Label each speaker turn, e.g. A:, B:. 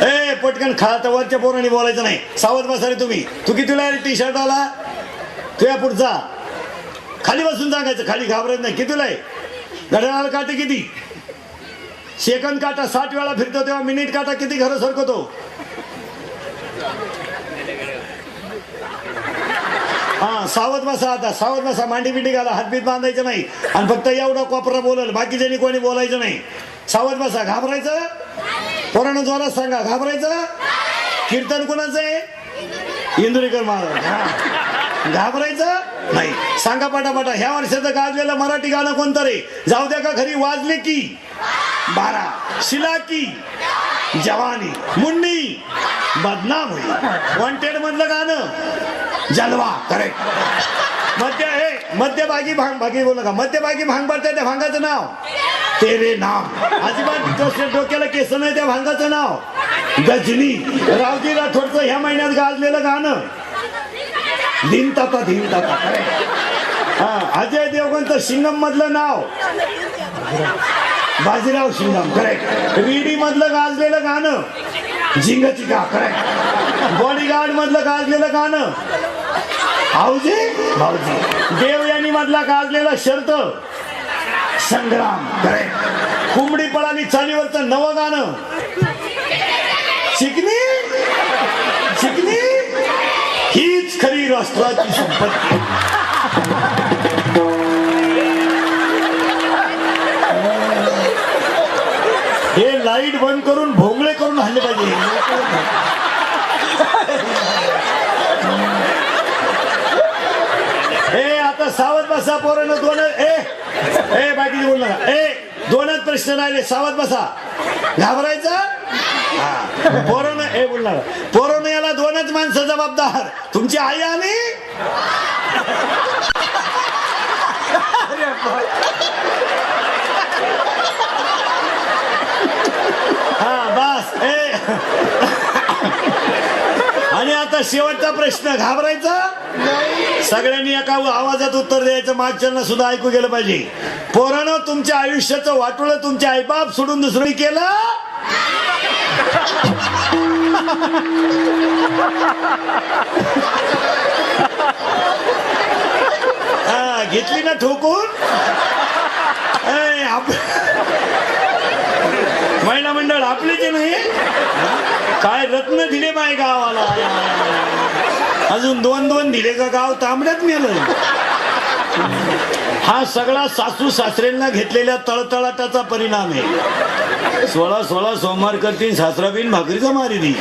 A: ए पटकन खा तर वरच्या पोरांनी बोलायचं नाही. सावध बसा रे तुम्ही. तू कितीला टी शर्ट आला तुझ्या पुढचा खाली बसून सांगायचं. खाली घाबरत नाही. कितीला आहे घड्याळाला काटे किती सेकंद काटा 60 वेळा फिरतो तेव्हा मिनिट काटा किती खरं सरकतो. हा सावध बसा. आता सावध बसा. मांडी बिंडी घाला. हातबीत बांधायचं नाही आणि फक्त एवढा कोपरा बोलल बाकीच्यांनी कोणी बोलायचं नाही. सावध बसा. घाबरायचं पोरानं जोरात सांगा. घाबरायचं. कीर्तन कोणाचं आहे इंदुरीकर महाराज. घाबरायचं नाही. सांगा पटापटा. ह्या वर्षाचं गाजलेलं मराठी गाणं कोणतं रे. जाऊ द्या का खरी वाजले की 12 शिला की जवानी मुन्नी बदनाम होई. वॉन्टेड मधलं गाणं जलवा. करेक्ट. मध्यभागी भांग भागी बोल का. मध्यभागी भांग पडतंय त्या भांगाचं नाव तेरे नाम. अजिबात डोक्याला केस नाही त्या भांगाचं नाव गजनी. रावजी राठोडचं ह्या महिन्यात गाजलेलं गाणं दिन ताता धीम ताता. हा अजय देवगणचं सिंगम मधलं नाव बाजीराव सिंगम. करेक्ट. रीडी मधलं गाजलेलं गाणं झिंगचिका. करेक्ट. बॉडीगार्ड मधलं गाजलेलं गाणं भाऊजी भाऊजी. देवयानी मधला गाजलेला शर्त संग्राम. करेक्ट. कुंबडी पळाली चालीवरचं नवं गाणं चिकनी चिकनी. हीच खरी राष्ट्राची संपत्ती. हे लाईट बंद करून भोंगळे करून हल्ले पाहिजे. ए आता सावध बसा पोरांनो. दोन ए बाकी बोल नका. दोनच प्रश्न राहिले. सावध बसा. घाबरायचं पोरांनो. बोलणार पोरांनो याला दोनच माणसं जबाबदार. तुमची आई आणि हा बस. आणि आता शेवटचा प्रश्न. घाबरायचं सगळ्यांनी एका आवाजात उत्तर द्यायचं. मागच्यांना सुद्धा ऐकू गेलं पाहिजे. पोरांनो तुमच्या आयुष्याचं वाटोळं तुमचे आईबाप सोडून दुसरं केलं. घेतली ना ठोकून. महिला मंडळ आपले जे नाही काय रत्न दिले बाय गावाला. अजून 2-2 दिले का गाव तांबड्यात मेलं. हा सगळा सासू सासऱ्यांना घेतलेल्या तळतळाटाचा परिणाम आहे. 16 सोमवार करतील सासरा बिन भाकरीचा मारी दी.